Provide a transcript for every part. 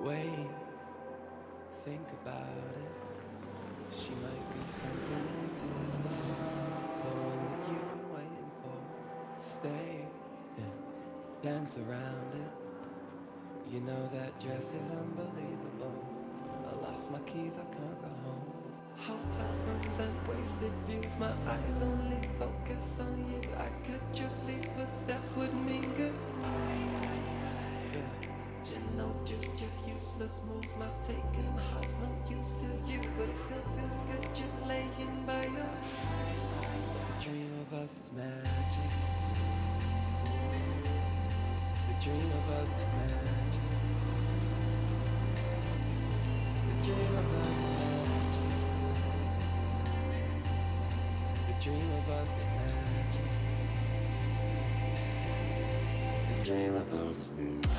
Wait, think about it. She might be something irresistible, the one that you've been waiting for. Stay and dance around it. You know that dress is unbelievable. I lost my keys, I can't go home. Hotel rooms and wasted views, my eyes only focus on you. I could just leave, but that would mean good. Yeah. Gin, no juice, just useless moves. My taking heart's no use to you, but it still feels good just laying by you. The dream of us is magic. The dream of us is magic. The dream of us is magic. The dream of us is magic. The dream of us is magic.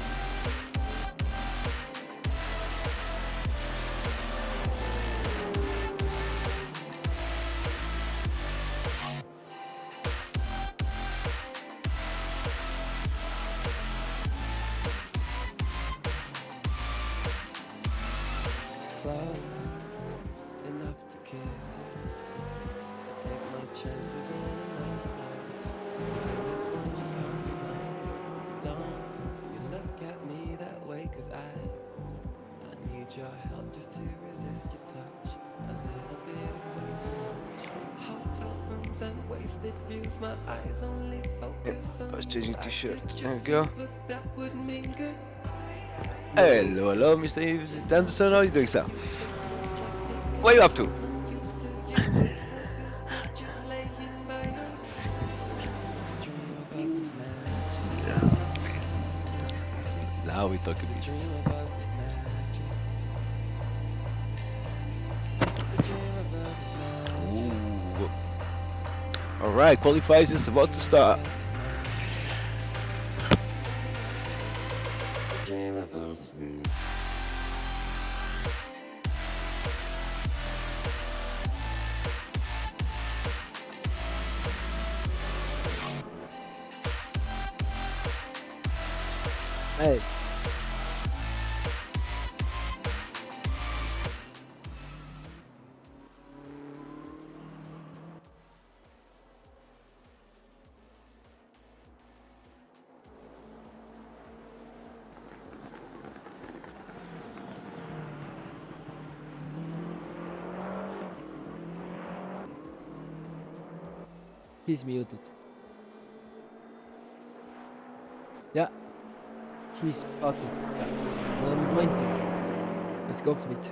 Close enough to kiss you. I take my chances in another place. 'Cause in this one you can't be mine. Don't you look at me that way, 'cause I need your help just to resist your touch. A little bit is way too much. Hotel rooms and wasted views. My eyes only focus on I was you. changing I t-shirt. could There we just go. leave, but that would mean good. Hello, hello, Mr. Anderson. How are you doing, sir? What are you up to? Now we talking business. Ooh. All right, qualifiers is about to start. Hey. He's muted. Yeah, he's talking. Yeah. Mind him. Let's go for it.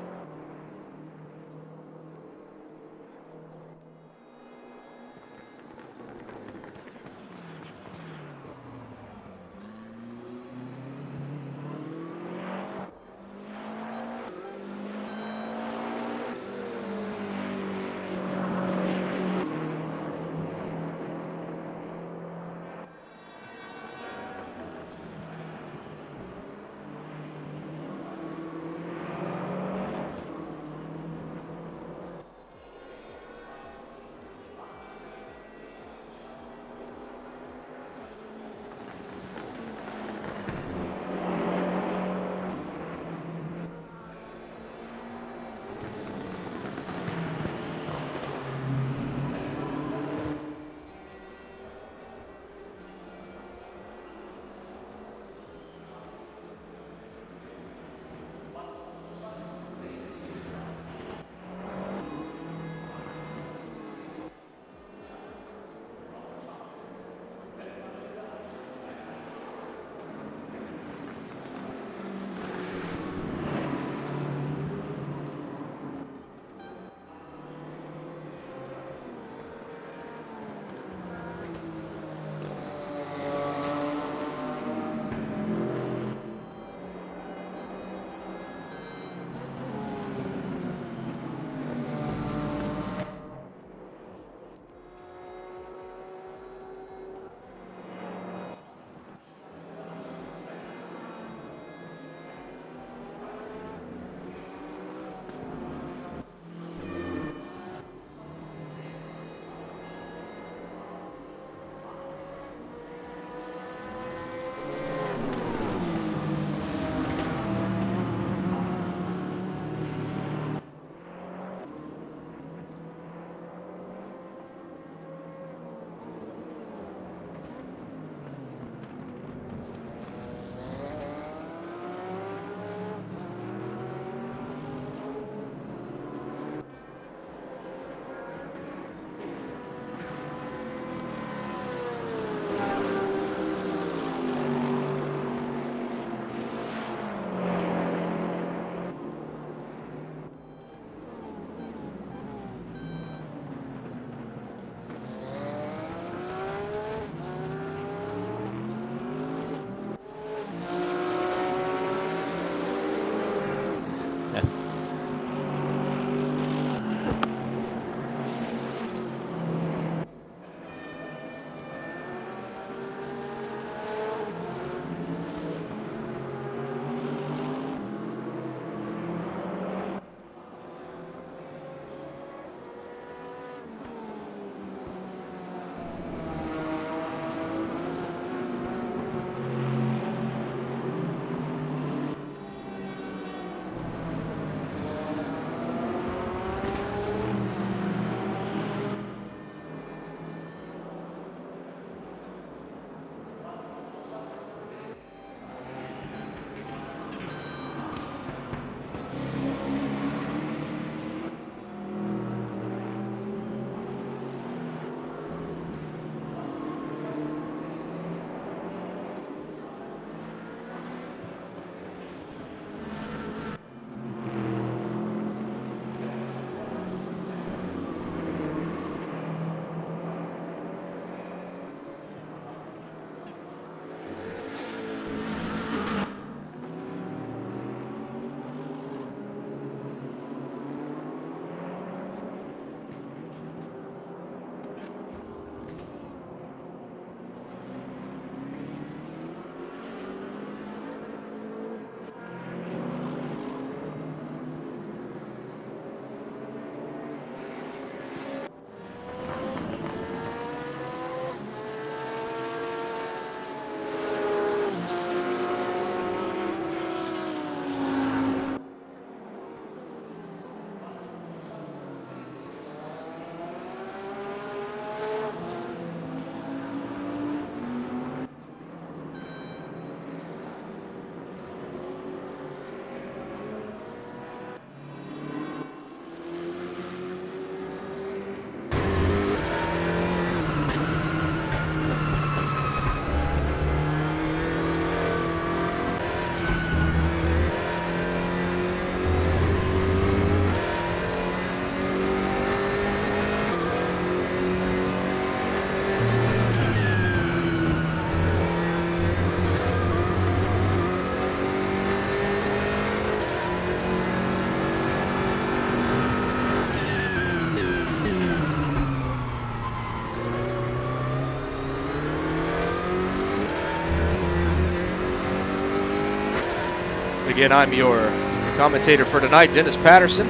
Again, I'm your commentator for tonight, Dennis Patterson.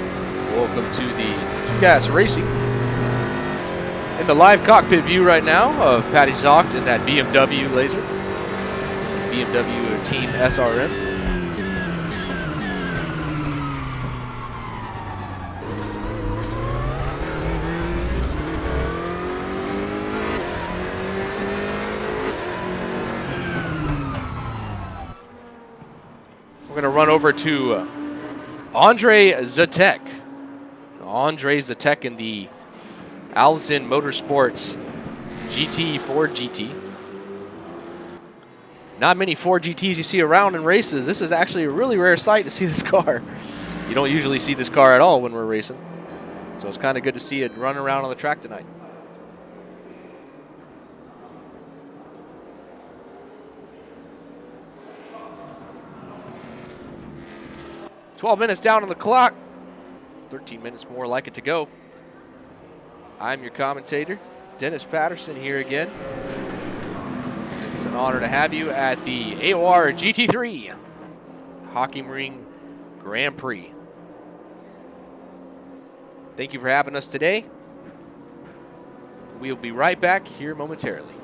Welcome to the TugasRacing. In the live cockpit view right now of Patty Zocht in that BMW Laser. BMW Team SRM. We're going to run over to Andre Zatek. Andre Zatek in the Allison Motorsports GT Ford GT. Not many Ford GTs you see around in races. This is actually a really rare sight to see this car. You don't usually see this car at all when we're racing. So it's kind of good to see it run around on the track tonight. "12 minutes down on the clock. 13 minutes more like it to go. I'm your commentator, Dennis Patterson, here again. It's an honor to have you at the AOR GT3 Hockey Ring Grand Prix. Thank you for having us today. We'll be right back here momentarily.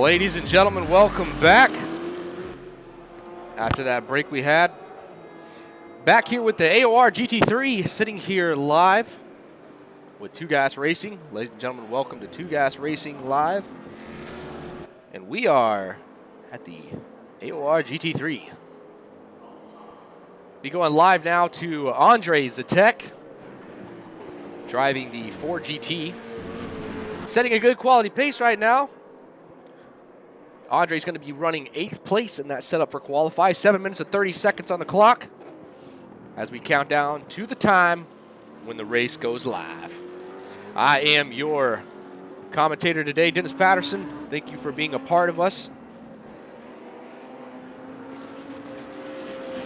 Ladies and gentlemen, welcome back. After that break we had, back here with the AOR GT3, sitting here live with TugasRacing. Ladies and gentlemen, welcome to TugasRacing Live. And we are at the AOR GT3. Be going live now to Andre Zatek, driving the Ford GT. Setting a good quality pace right now. Andre's going to be running 8th place in that setup for qualify. 7 minutes and 30 seconds on the clock as we count down to the time when the race goes live. I am your commentator today, Dennis Patterson. Thank you for being a part of us.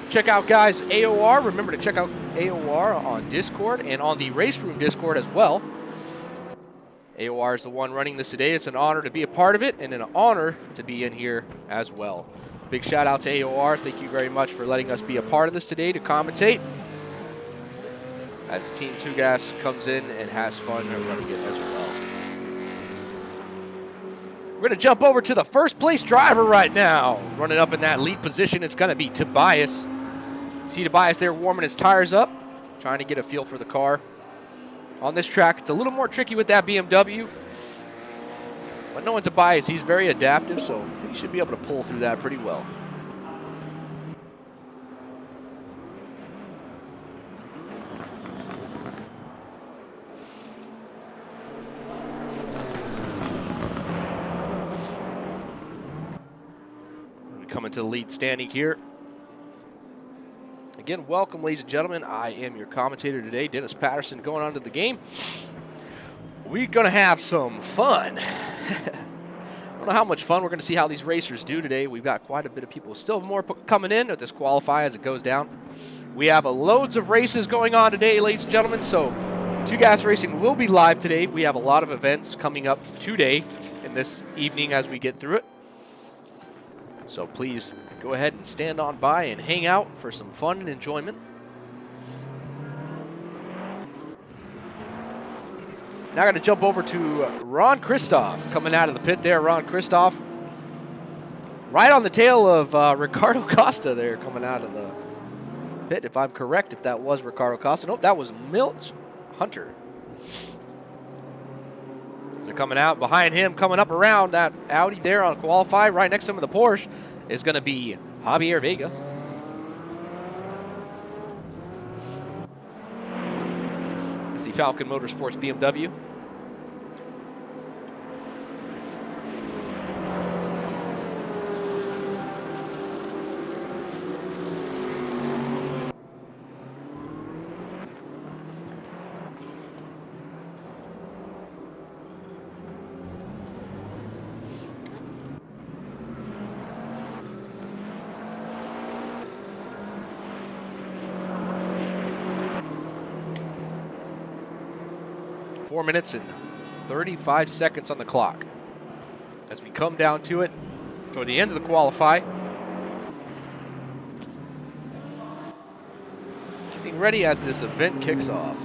Check out, guys, AOR. Remember to check out AOR on Discord and on the Race Room Discord as well. AOR is the one running this today. It's an honor to be a part of it and an honor to be in here as well. Big shout out to AOR. Thank you very much for letting us be a part of this today to commentate as Team Tugas comes in and has fun running it as well. We're going to jump over to the first place driver right now. Running up in that lead position, it's going to be Tobias. See Tobias there warming his tires up, trying to get a feel for the car. On this track, it's a little more tricky with that BMW. But knowing Tobias, he's very adaptive, so he should be able to pull through that pretty well. We come into the lead standing here. Again, welcome, ladies and gentlemen. I am your commentator today, Dennis Patterson, going on to the game. We're going to have some fun. I don't know how much fun we're going to see how these racers do today. We've got quite a bit of people. Still more coming in at this qualify as it goes down. We have loads of races going on today, ladies and gentlemen, so TugasRacing will be live today. We have a lot of events coming up today and this evening as we get through it. So please go ahead and stand on by and hang out for some fun and enjoyment. Now I'm going to jump over to Ron Kristoff coming out of the pit there. Ron Kristoff right on the tail of Ricardo Costa there coming out of the pit, if I'm correct, if that was Ricardo Costa. Nope, that was Milt Hunter. They're coming out behind him, coming up around that Audi there on qualify. Right next to him in the Porsche is going to be Javier Vega. It's the Falcon Motorsports BMW. Four minutes and 35 seconds on the clock as we come down to it toward the end of the qualify. Getting ready as this event kicks off.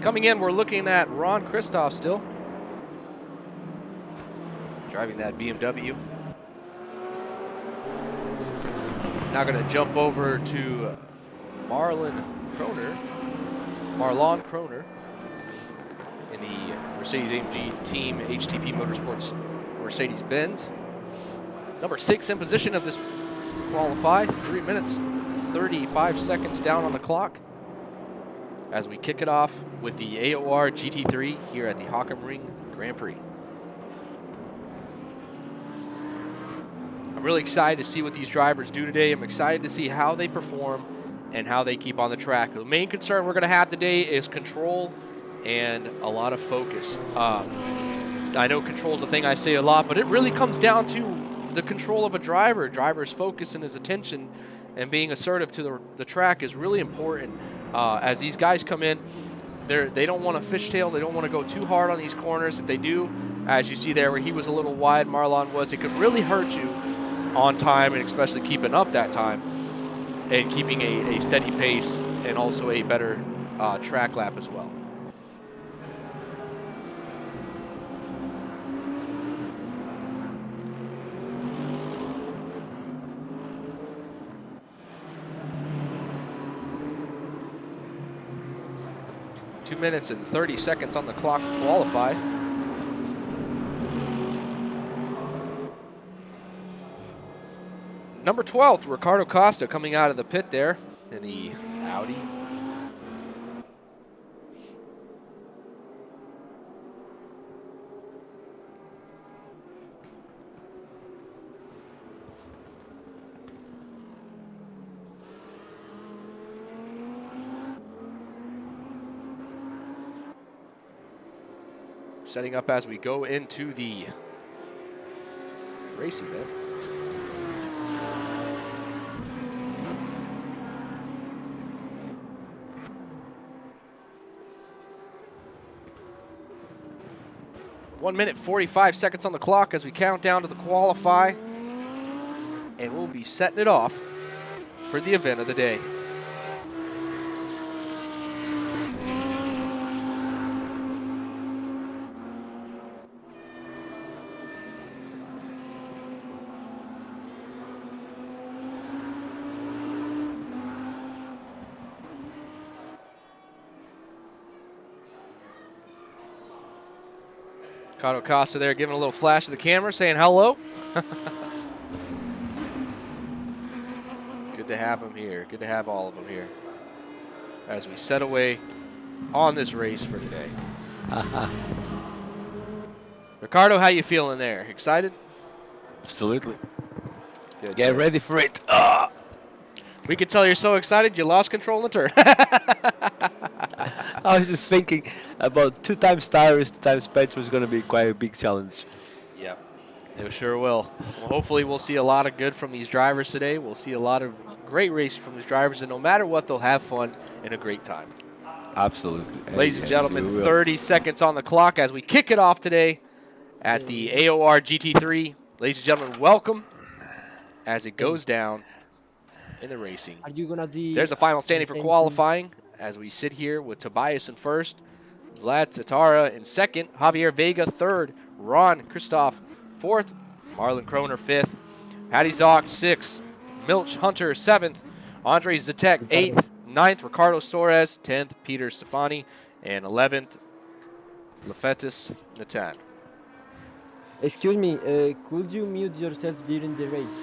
Coming in, we're looking at Ron Kristoff still. Driving that BMW. Now going to jump over to Marlon Kroner in the Mercedes-AMG Team HTP Motorsports Mercedes-Benz. Number 6 in position of this qualify. 3 minutes, 35 seconds down on the clock as we kick it off with the AOR GT3 here at the Hockenheim Grand Prix. I'm really excited to see what these drivers do today. I'm excited to see how they perform and how they keep on the track. The main concern we're going to have today is control and a lot of focus. I know control is a thing I say a lot, but it really comes down to the control of a driver. Driver's focus and his attention and being assertive to the track is really important. As these guys come in, They don't want to fishtail. They don't want to go too hard on these corners. If they do, as you see there where he was a little wide, Marlon was, it could really hurt you on time, and especially keeping up that time and keeping a steady pace and also a better track lap as well. Two minutes and 30 seconds on the clock to qualify. Number 12, Ricardo Costa coming out of the pit there in the Audi. Setting up as we go into the race event. One minute, 45 seconds on the clock as we count down to the qualify. And we'll be setting it off for the event of the day. Ricardo Costa there giving a little flash to the camera saying hello. Good to have him here. Good to have all of them here as we set away on this race for today. Ricardo, how you feeling there? Excited? Absolutely. Good. Get ready for it. Ah! We could tell you're so excited you lost control of the turn. I was just thinking about 2 times tires, 2 times petrol is going to be quite a big challenge. Yep, it sure will. Well, hopefully we'll see a lot of good from these drivers today. We'll see a lot of great racing from these drivers, and no matter what, they'll have fun and a great time. Absolutely. Ladies and Yes, gentlemen, we will. 30 seconds on the clock as we kick it off today at the AOR GT3. Ladies and gentlemen, welcome as it goes down in the racing. Are you gonna do? There's a final standing for qualifying as we sit here with Tobias in first, Vlad Tatara in second, Javier Vega third, Ron Christoph fourth, Marlon Kroner fifth, Patty Zock sixth, Milch Hunter seventh, Andre Zatek eighth, ninth, Ricardo Soares 10th, Peter Stefani, and 11th, Lefetis Natan. Excuse me. Could you mute yourself during the race?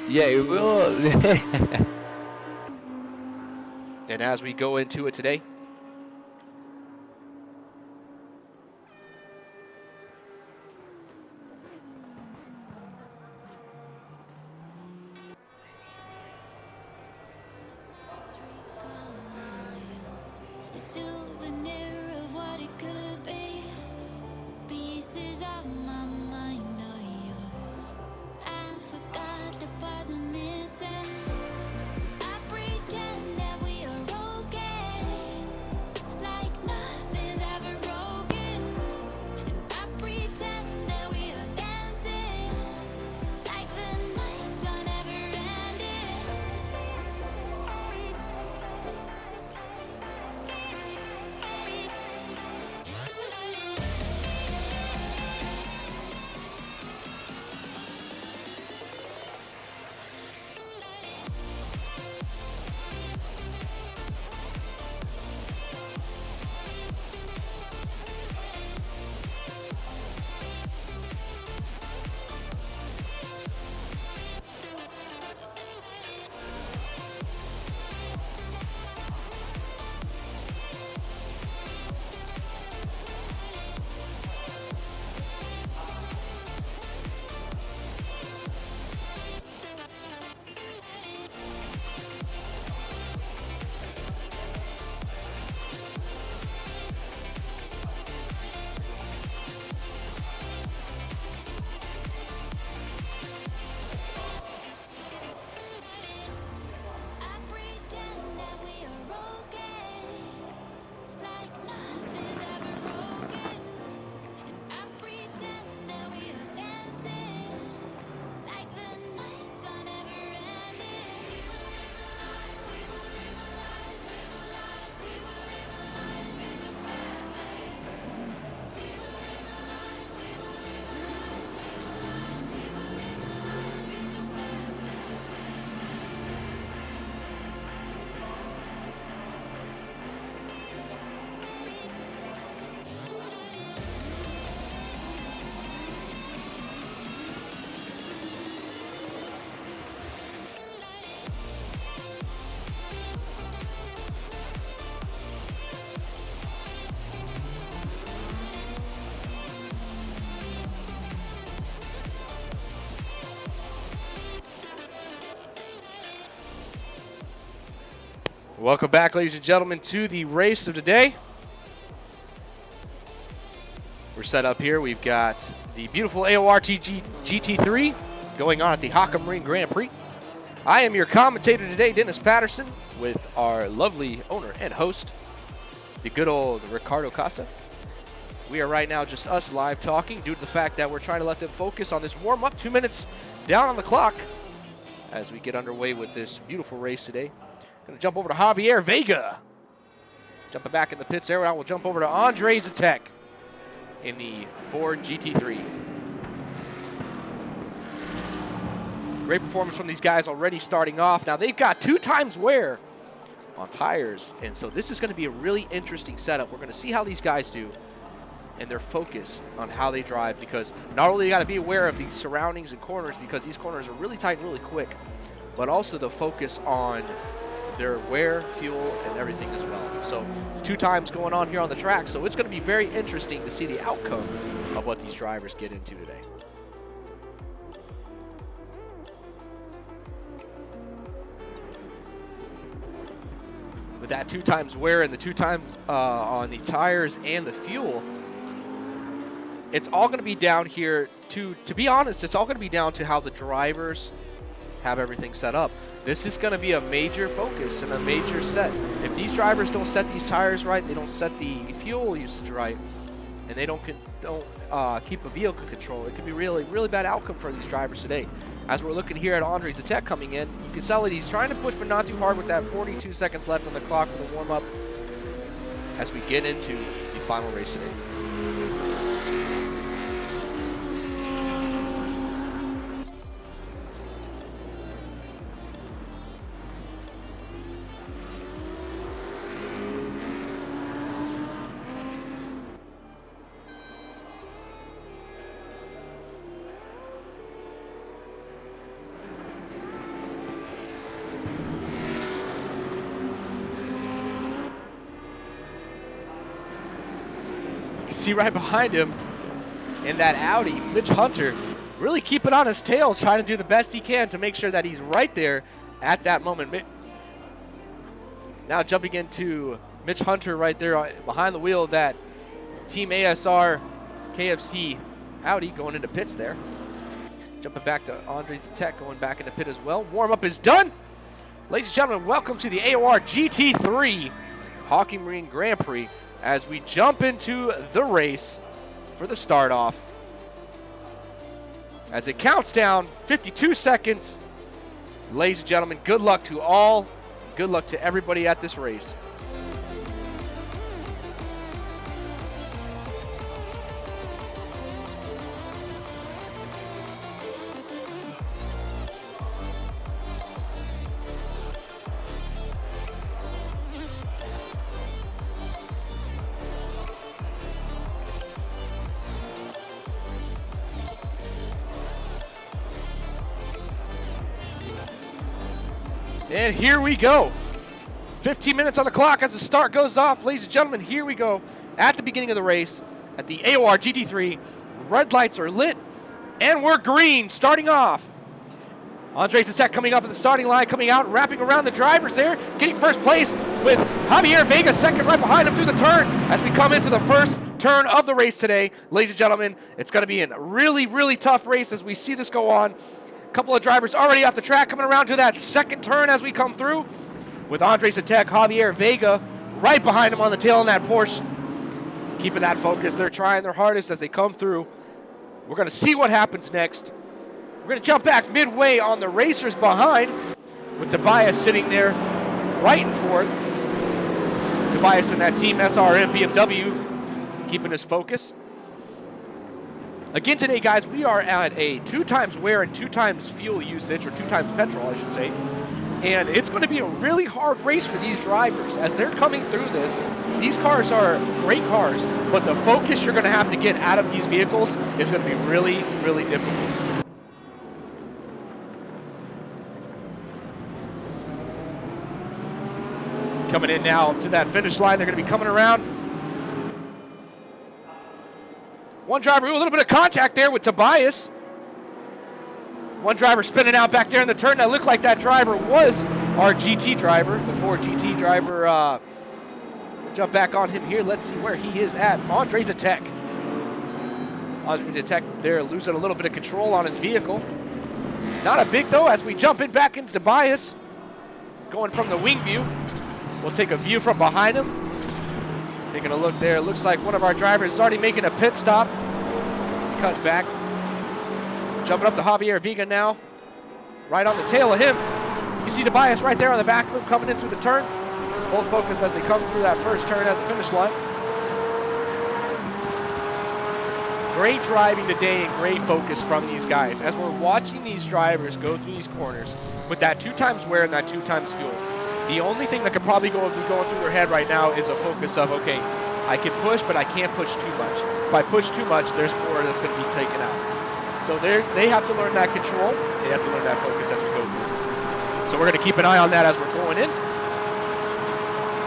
Yeah, it will. And as we go into it today, A souvenir of what it could be. Pieces of my mind are yours. I forgot the parts I'm missing. I pretend that we are okay. Welcome back, ladies and gentlemen, to the race of today. We're set up here. We've got the beautiful AOR GT3 going on at the Haka Marine Grand Prix. I am your commentator today, Dennis Patterson, with our lovely owner and host, the good old Ricardo Costa. We are right now just us live talking due to the fact that we're trying to let them focus on this warm-up. 2 minutes down on the clock as we get underway with this beautiful race today. Going to jump over to Javier Vega. Jumping back in the pits there. Now we'll jump over to Andre Zatek in the Ford GT3. Great performance from these guys already starting off. Now they've got 2 times wear on tires, and so this is going to be a really interesting setup. We're going to see how these guys do and their focus on how they drive, because not only you got to be aware of these surroundings and corners, because these corners are really tight and really quick, but also the focus on their wear, fuel, and everything as well. So it's 2 times going on here on the track, so it's going to be very interesting to see the outcome of what these drivers get into today. With that 2 times wear and the 2 times on the tires and the fuel, it's all going to be down here to be honest, it's all going to be down to how the drivers have everything set up. This is going to be a major focus and a major set. If these drivers don't set these tires right, they don't set the fuel usage right, and they don't keep a vehicle control, it could be really, really bad outcome for these drivers today. As we're looking here at Andre Zatek coming in, you can tell that he's trying to push, but not too hard with that 42 seconds left on the clock for the warm-up as we get into the final race today. See right behind him in that Audi, Mitch Hunter really keeping on his tail, trying to do the best he can to make sure that he's right there at that moment. Now jumping into Mitch Hunter right there behind the wheel of that Team ASR KFC Audi going into pits there. Jumping back to Andre Zatek going back into pit as well. Warm-up is done. Ladies and gentlemen, welcome to the AOR GT3 Haka Marine Grand Prix, as we jump into the race for the start off. As it counts down, 52 seconds. Ladies and gentlemen, good luck to all. Good luck to everybody at this race. And here we go. 15 minutes on the clock as the start goes off. Ladies and gentlemen, here we go at the beginning of the race at the AOR GT3. Red lights are lit, and we're green starting off. Andre Zatek coming up at the starting line, coming out, wrapping around the drivers there, getting first place with Javier Vega second right behind him through the turn as we come into the first turn of the race today. Ladies and gentlemen, it's going to be a really, really tough race as we see this go on. Couple of drivers already off the track coming around to that second turn as we come through with Andre Zatek, Javier Vega right behind him on the tail in that Porsche. Keeping that focus. They're trying their hardest as they come through. We're going to see what happens next. We're going to jump back midway on the racers behind with Tobias sitting there right and forth. Tobias in that Team SRM BMW keeping his focus. Again today, guys, we are at a 2 times wear and 2 times fuel usage, or 2 times petrol, I should say. And it's going to be a really hard race for these drivers as they're coming through this. These cars are great cars, but the focus you're going to have to get out of these vehicles is going to be really, really difficult. Coming in now to that finish line, they're going to be coming around. One driver, a little bit of contact there with Tobias. One driver spinning out back there in the turn. That looked like that driver was our GT driver, the Ford GT driver. Jump back on him here. Let's see where he is at. Andre Zatek. Andre Zatek there losing a little bit of control on his vehicle. Not a big though as we jump in back into Tobias. Going from the wing view. We'll take a view from behind him. Taking a look there. It looks like one of our drivers is already making a pit stop. Cut back. Jumping up to Javier Vega now. Right on the tail of him. You can see Tobias right there on the back room coming in through the turn. Both focus as they come through that first turn at the finish line. Great driving today and great focus from these guys. As we're watching these drivers go through these corners with that 2 times wear and that 2 times fuel, the only thing that could probably be going through their head right now is a focus of, okay, I can push, but I can't push too much. If I push too much, there's more that's going to be taken out. So they have to learn that control. They have to learn that focus as we go through. So we're going to keep an eye on that as we're going in.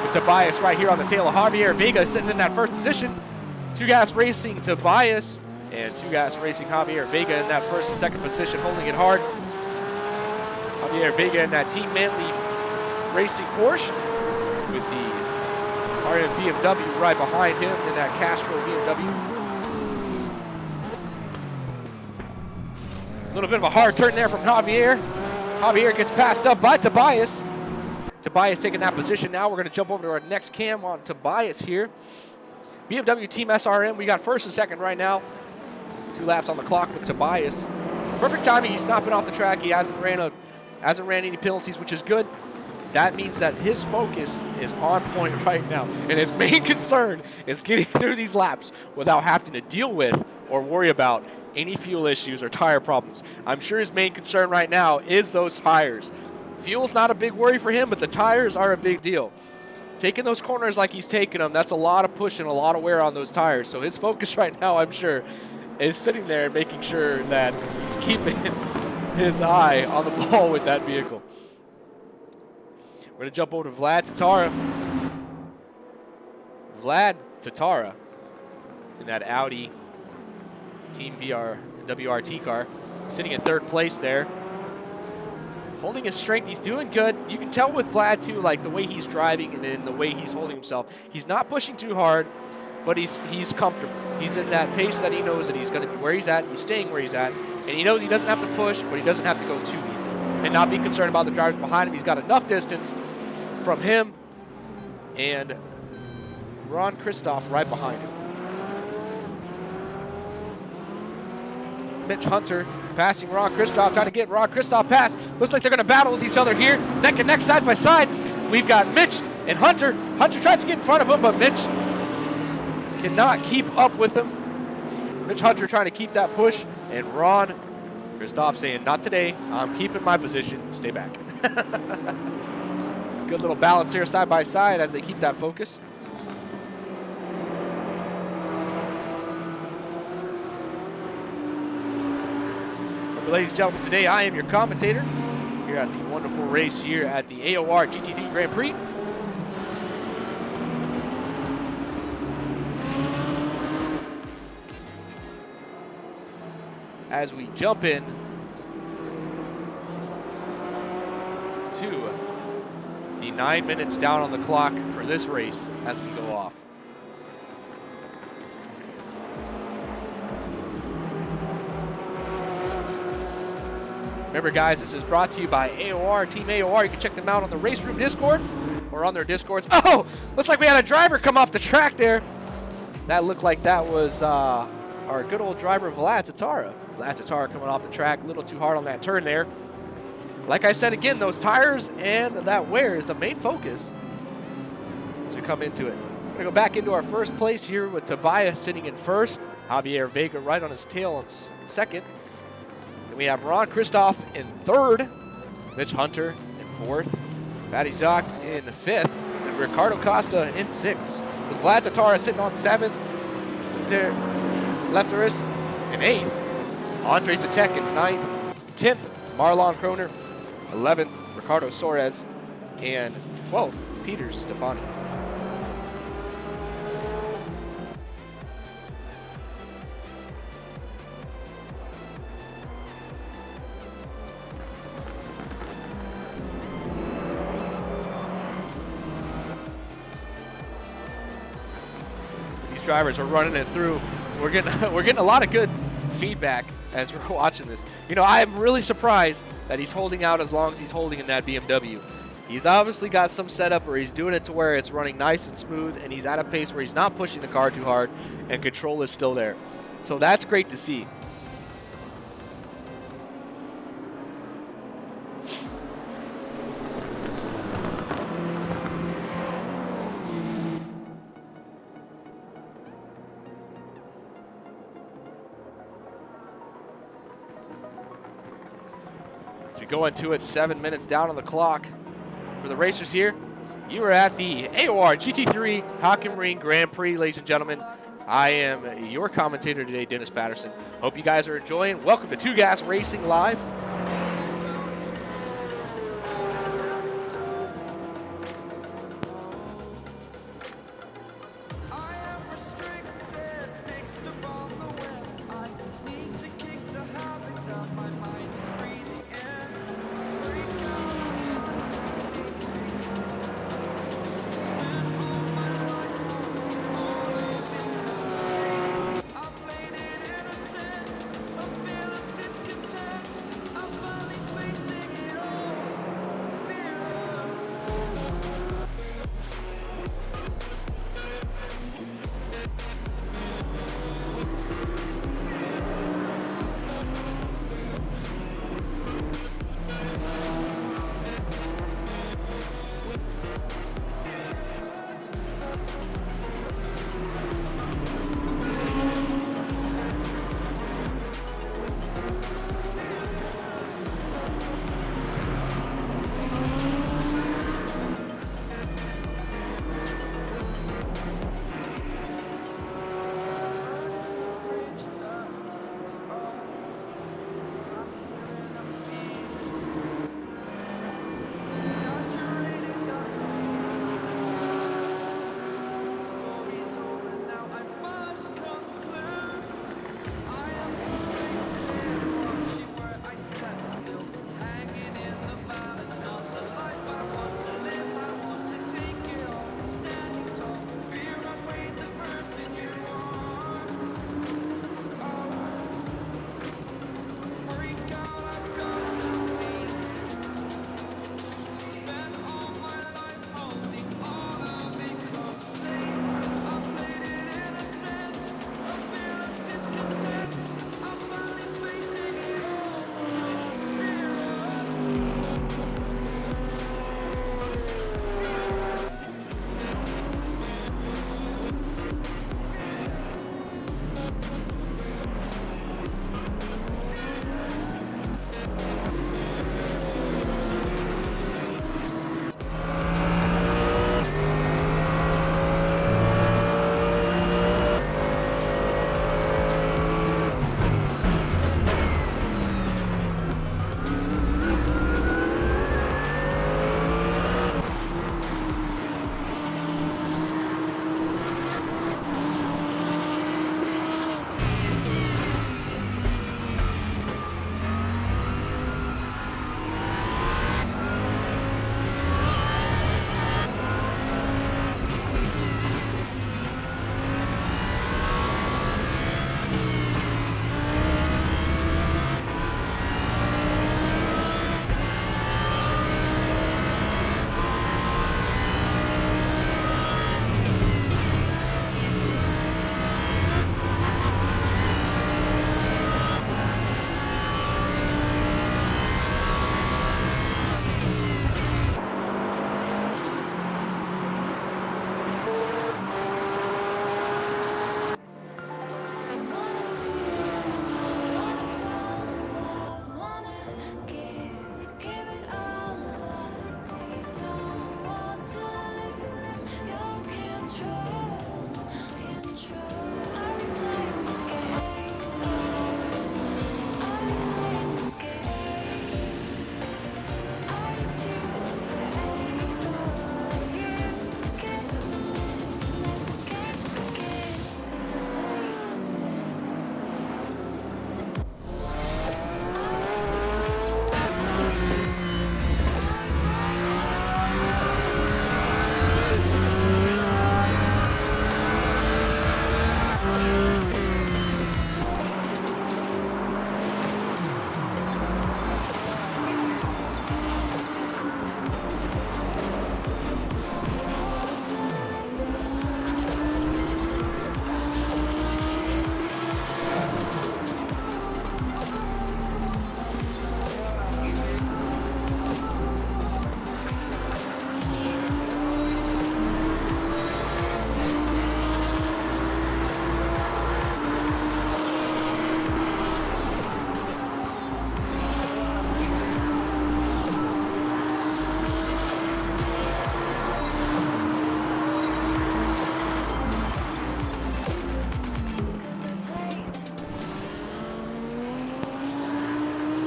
With Tobias right here on the tail of Javier Vega sitting in that first position. TugasRacing Tobias and TugasRacing Javier Vega in that first and second position, holding it hard. Javier Vega in that Team Manly Racing Porsche with the RM BMW right behind him in that Castro BMW. A little bit of a hard turn there from Javier. Javier gets passed up by Tobias. Tobias taking that position now. We're going to jump over to our next cam on Tobias here. BMW Team SRM, we got first and second right now. 2 laps on the clock with Tobias. Perfect timing. He's not been off the track. He hasn't ran any penalties, which is good. That means that his focus is on point right now. And his main concern is getting through these laps without having to deal with or worry about any fuel issues or tire problems. I'm sure his main concern right now is those tires. Fuel's not a big worry for him, but the tires are a big deal. Taking those corners like he's taking them, that's a lot of push and a lot of wear on those tires. So his focus right now, I'm sure, is sitting there and making sure that he's keeping his eye on the ball with that vehicle. We're going to jump over to Vlad Tatara. Vlad Tatara in that Audi Team WRT car, sitting in third place there. Holding his strength, he's doing good. You can tell with Vlad too, like the way he's driving and then the way he's holding himself. He's not pushing too hard, but he's comfortable. He's in that pace that he knows that he's going to be where he's at. He's staying where he's at, and he knows he doesn't have to push, but he doesn't have to go too easy and not be concerned about the drivers behind him. He's got enough distance from him and Ron Kristoff right behind him. Mitch Hunter passing Ron Kristoff, trying to get Ron Kristoff past. Looks like they're going to battle with each other here, neck and neck, side by side. We've got Mitch and Hunter. Hunter tries to get in front of him, but Mitch cannot keep up with him. Mitch Hunter trying to keep that push, and Ron Kristoff saying, not today, I'm keeping my position, stay back. Good little balance here side by side as they keep that focus. Ladies and gentlemen, today I am your commentator here at the wonderful race here at the AOR GT3 Grand Prix. As we jump in to the 9 minutes down on the clock for this race as we go off. Remember, guys, this is brought to you by AOR, Team AOR. You can check them out on the Race Room Discord or on their Discords. Oh, looks like we had a driver come off the track there. That looked like that was our good old driver, Vlad Tatara. Vlad Tatara coming off the track, a little too hard on that turn there. Like I said again, those tires and that wear is a main focus as we come into it. We're going to go back into our first place here with Tobias sitting in first. Javier Vega right on his tail in second. Then we have Ron Kristoff in third, Mitch Hunter in fourth, Patty Zocht in fifth, and Ricardo Costa in sixth. With Vlad Tatara sitting on seventh, Lefteris in eighth, Andre Zatek in ninth, 10th, Marlon Kroner, 11th, Ricardo Soares, and 12th, Peter Stefani. drivers are running it through. We're getting a lot of good feedback as we're watching this. You know, I'm really surprised that he's holding out as long as he's holding in that BMW. He's obviously got some setup where he's doing it to where it's running nice and smooth, and he's at a pace where he's not pushing the car too hard, and control is still there. So that's great to see. As we go into it, 7 minutes down on the clock for the racers here. You are at the AOR GT3 Hockey Marine Grand Prix, ladies and gentlemen. I am your commentator today, Dennis Patterson. Hope you guys are enjoying. Welcome to TugasRacing Live.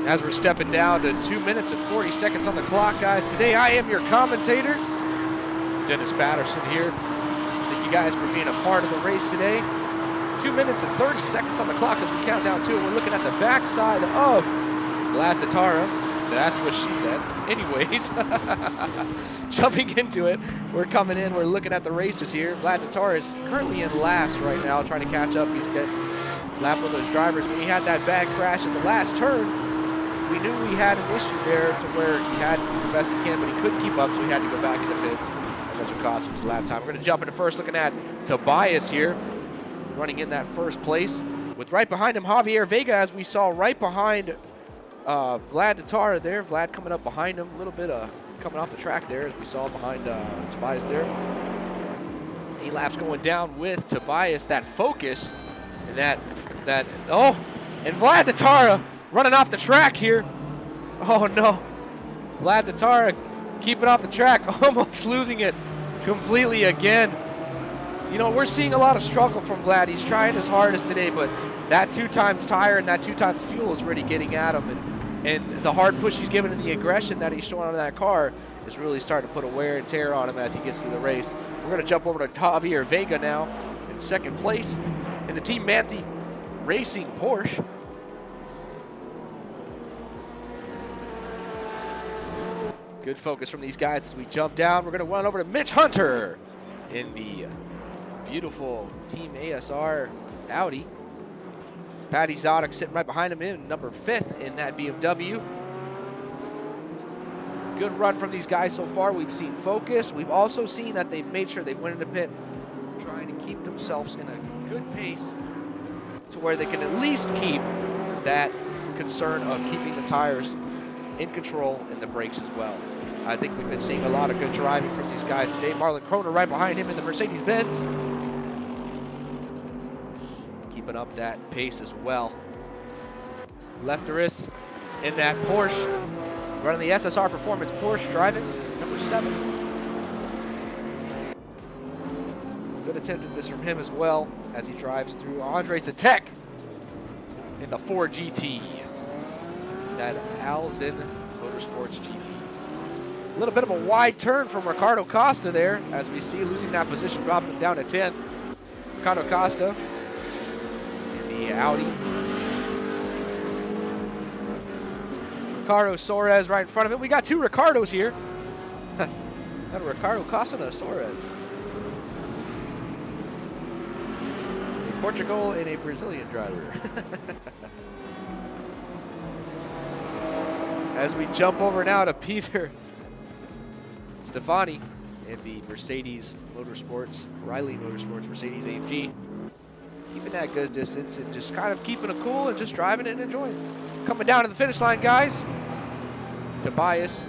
As we're stepping down to 2 minutes and 40 seconds on the clock, guys. Today I am your commentator, Dennis Patterson here. Thank you guys for being a part of the race today. 2 minutes and 30 seconds on the clock as we count down to it. We're looking at the backside of Vlad Tatara. That's what she said. Anyways, jumping into it, we're coming in. We're looking at the racers here. Vlad Tatara is currently in last right now, trying to catch up. He's getting lap of those drivers. When he had that bad crash at the last turn, we knew we had an issue there to where he had to do the best he can, but he couldn't keep up, so he had to go back into pits. And that's what cost him his lap time. We're going to jump into first, looking at Tobias here, running in that first place. With right behind him, Javier Vega, as we saw right behind Vlad Tatara there. Vlad coming up behind him, a little bit coming off the track there, as we saw behind Tobias there. 8 laps going down with Tobias. That focus and and Vlad Tatara running off the track here. Oh no, Vlad Tatara keeping off the track, almost losing it completely again. You know, we're seeing a lot of struggle from Vlad. He's trying his hardest today, but that 2 times tire and that 2 times fuel is really getting at him. And the hard push he's given and the aggression that he's showing on that car is really starting to put a wear and tear on him as he gets through the race. We're going to jump over to Javier Vega now in second place in the Team Manthe Racing Porsche. Good focus from these guys as we jump down. We're going to run over to Mitch Hunter in the beautiful Team ASR Audi. Patty Zodek sitting right behind him in number 5th in that BMW. Good run from these guys so far. We've seen focus. We've also seen that they've made sure they went into pit trying to keep themselves in a good pace to where they can at least keep that concern of keeping the tires in control and the brakes as well. I think we've been seeing a lot of good driving from these guys today. Marlon Kroner right behind him in the Mercedes-Benz. Keeping up that pace as well. Lefteris in that Porsche, running the SSR Performance Porsche, driving number 7. Good attentiveness from him as well as he drives through Andre Zatek in the 4 GT. That Alzin Motorsports GT. A little bit of a wide turn from Ricardo Costa there, as we see losing that position, dropping him down to 10th. Ricardo Costa in the Audi. Ricardo Soares right in front of him. We got 2 Ricardos here. Got a Ricardo Costa and a Soares. A Portugal and a Brazilian driver. As we jump over now to Peter Stefani in the Mercedes Motorsports, Riley Motorsports Mercedes AMG. Keeping that good distance and just kind of keeping it cool and just driving it and enjoying. Coming down to the finish line, guys. Tobias.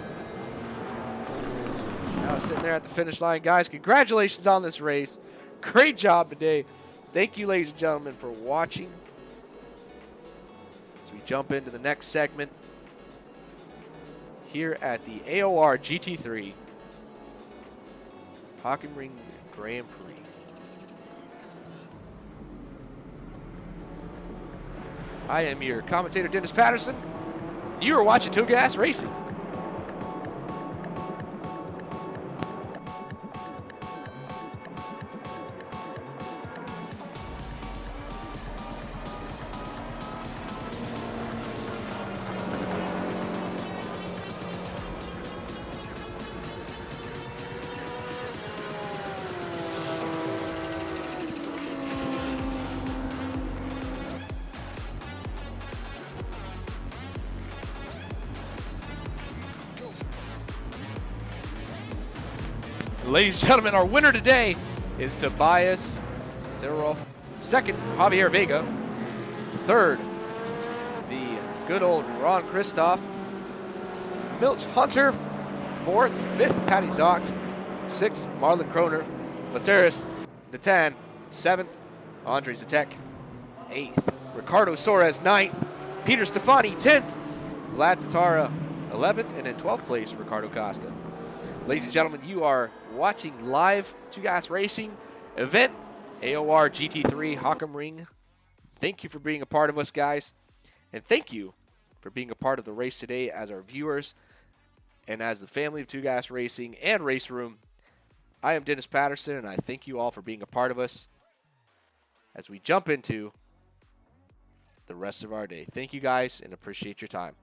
Now sitting there at the finish line, guys. Congratulations on this race. Great job today. Thank you, ladies and gentlemen, for watching. As we jump into the next segment here at the AOR GT3 Hockenheim Grand Prix. I am your commentator, Dennis Patterson. You are watching TugasRacing. Ladies and gentlemen, our winner today is Tobias Theroff. 2nd, Javier Vega. 3rd, the good old Ron Christoph. Milch Hunter. 4th, 5th, Patty Zocht. 6th, Marlon Kroner. Lateris Natan. 7th, Andre Zatek. 8th, Ricardo Soares. 9th, Peter Stefani. 10th, Vlad Tatara. 11th, and in 12th place, Ricardo Costa. Ladies and gentlemen, you are watching live TugasRacing event, AOR GT3 Hockenheim. Thank you for being a part of us, guys. And thank you for being a part of the race today as our viewers and as the family of Tugas Racing and Race Room. I am Dennis Patterson, and I thank you all for being a part of us as we jump into the rest of our day. Thank you guys, and appreciate your time.